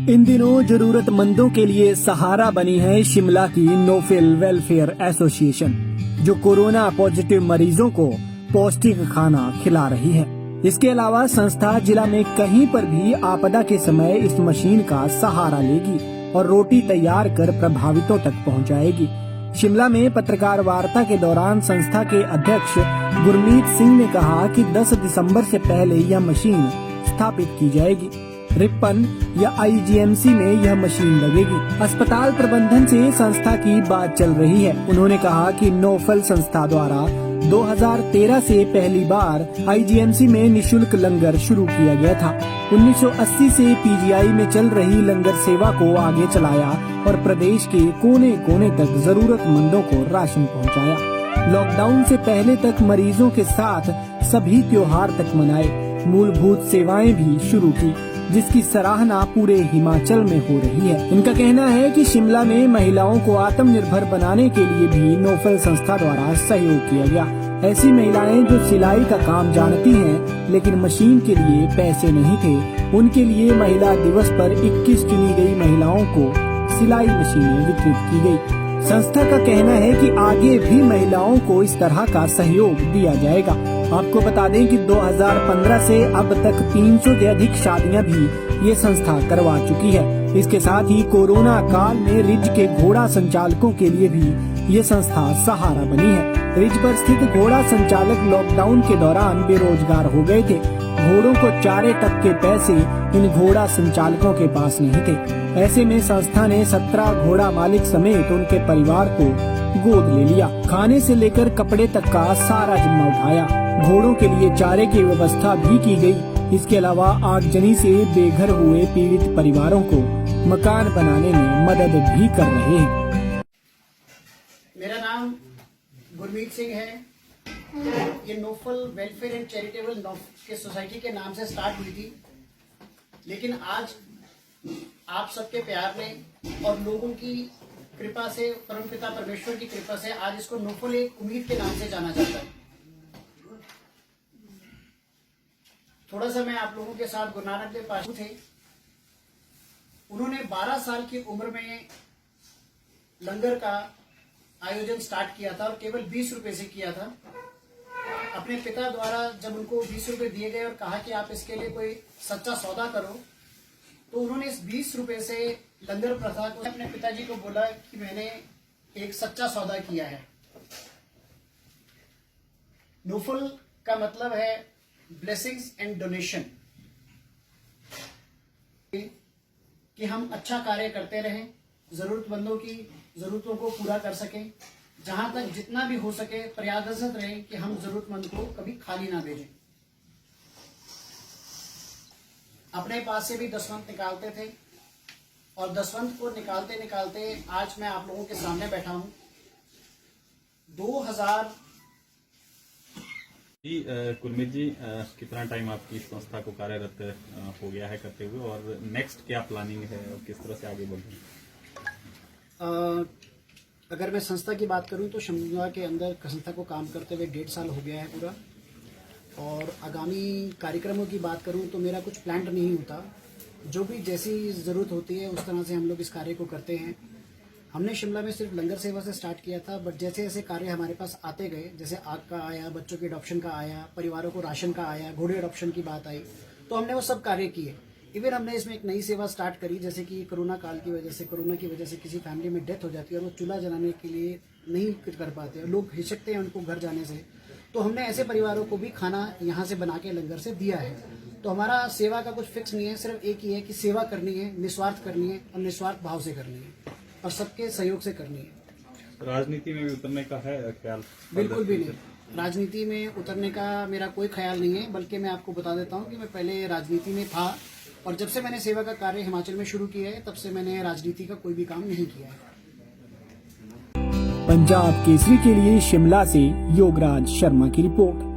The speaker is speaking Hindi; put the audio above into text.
इन दिनों जरूरतमंदों के लिए सहारा बनी है शिमला की नोफेल वेलफेयर एसोसिएशन, जो कोरोना पॉजिटिव मरीजों को पौष्टिक खाना खिला रही है। इसके अलावा संस्था जिला में कहीं पर भी आपदा के समय इस मशीन का सहारा लेगी और रोटी तैयार कर प्रभावितों तक पहुंचाएगी। शिमला में पत्रकार वार्ता के दौरान संस्था के अध्यक्ष गुरमीत सिंह ने कहा कि 10 दिसंबर से पहले यह मशीन स्थापित की जाएगी। रिपन या आईजीएमसी में यह मशीन लगेगी। अस्पताल प्रबंधन से संस्था की बात चल रही है। उन्होंने कहा कि नोफल संस्था द्वारा 2013 से पहली बार आईजीएमसी में निशुल्क लंगर शुरू किया गया था। 1980 से पीजीआई में चल रही लंगर सेवा को आगे चलाया और प्रदेश के कोने कोने तक जरूरतमंदों को राशन पहुंचाया। लॉकडाउन से पहले तक मरीजों के साथ सभी त्योहार तक मनाए, मूलभूत सेवाएं भी शुरू की, जिसकी सराहना पूरे हिमाचल में हो रही है। इनका कहना है कि शिमला में महिलाओं को आत्मनिर्भर बनाने के लिए भी नोफल संस्था द्वारा सहयोग किया गया। ऐसी महिलाएं जो सिलाई का काम जानती हैं लेकिन मशीन के लिए पैसे नहीं थे, उनके लिए महिला दिवस पर 21 चुनी गई महिलाओं को सिलाई मशीनें वितरित की गयी। संस्था का कहना है कि आगे भी महिलाओं को इस तरह का सहयोग दिया जाएगा। आपको बता दें कि 2015 से अब तक 300 से अधिक शादियां भी ये संस्था करवा चुकी है। इसके साथ ही कोरोना काल में रिज के घोड़ा संचालकों के लिए भी ये संस्था सहारा बनी है। रिज पर स्थित घोड़ा संचालक लॉकडाउन के दौरान बेरोजगार हो गए थे। घोड़ों को चारे तक के पैसे इन घोड़ा संचालकों के पास नहीं थे। ऐसे में संस्था ने 17 घोड़ा मालिक समेत उनके परिवार को गोद ले लिया। खाने से लेकर कपड़े तक का सारा जिम्मा उठाया। घोड़ों के लिए चारे की व्यवस्था भी की गई। इसके अलावा आगजनी से बेघर हुए पीड़ित परिवारों को मकान बनाने में मदद भी कर रहे हैं। मेरा नाम गुरमीत सिंह है। ये नोफल वेलफेयर एंड चैरिटेबल के सोसाइटी के नाम से स्टार्ट हुई थी, लेकिन आज आप सबके प्यार ने और लोगों की कृपा से, परमपिता परमेश्वर की कृपा से आज इसको नोफल एक उम्मीद के नाम से जाना जाता है। थोड़ा सा मैं आप लोगों के साथ गुरु नानक देव पाशु थे। उन्होंने 12 साल की उम्र में लंगर का आयोजन स्टार्ट किया था और केवल 20 रुपए से किया था। अपने पिता द्वारा जब उनको 20 रुपए दिए गए और कहा कि आप इसके लिए कोई सच्चा सौदा करो, तो उन्होंने इस 20 रुपए से लंगर प्रथा को अपने पिताजी को बोला कि मैंने एक सच्चा सौदा किया है। नोफल का मतलब है ब्लेसिंग्स एंड डोनेशन, कि हम अच्छा कार्य करते रहें, जरूरतमंदों की जरूरतों को पूरा कर सकें, जहां तक जितना भी हो सके प्रयासरत रहें कि हम जरूरतमंद को कभी खाली ना भेजें। अपने पास से भी दसवंत निकालते थे और दसवंत को निकालते निकालते आज मैं आप लोगों के सामने बैठा हूं। 2000 जी गुरमीत जी, कितना टाइम आपकी संस्था को कार्यरत हो गया है करते हुए, और नेक्स्ट क्या प्लानिंग है और किस तरह से आगे बढ़ेंगे? अगर मैं संस्था की बात करूं तो शिमला के अंदर संस्था को काम करते हुए 1.5 साल हो गया है पूरा। और आगामी कार्यक्रमों की बात करूं तो मेरा कुछ प्लान नहीं होता, जो भी जैसी ज़रूरत होती है उस तरह से हम लोग इस कार्य को करते हैं। हमने शिमला में सिर्फ लंगर सेवा से स्टार्ट किया था, बट जैसे जैसे कार्य हमारे पास आते गए, जैसे आग का आया, बच्चों के अडॉप्शन का आया, परिवारों को राशन का आया, घोड़े अडॉप्शन की बात आई, तो हमने वो सब कार्य किए। इवन हमने इसमें एक नई सेवा स्टार्ट करी, जैसे कि कोरोना काल की वजह से, कोरोना की वजह से किसी फैमिली में डेथ हो जाती है और वो चूल्हा जलाने के लिए नहीं कर पाते हैं, लोग हिचकते हैं उनको घर जाने से, तो हमने ऐसे परिवारों को भी खाना यहाँ से बना के लंगर से दिया है। तो हमारा सेवा का कुछ फिक्स नहीं है, सिर्फ एक ही है कि सेवा करनी है, निस्वार्थ करनी है और निस्वार्थ भाव से करनी है और सबके सहयोग से करनी है। राजनीति में भी उतरने का है ख्याल? बिल्कुल भी नहीं, राजनीति में उतरने का मेरा कोई ख्याल नहीं है। बल्कि मैं आपको बता देता हूँ कि मैं पहले राजनीति में था और जब से मैंने सेवा का कार्य हिमाचल में शुरू किया है तब से मैंने राजनीति का कोई भी काम नहीं किया है। पंजाब केसरी के लिए शिमला से योगराज शर्मा की रिपोर्ट।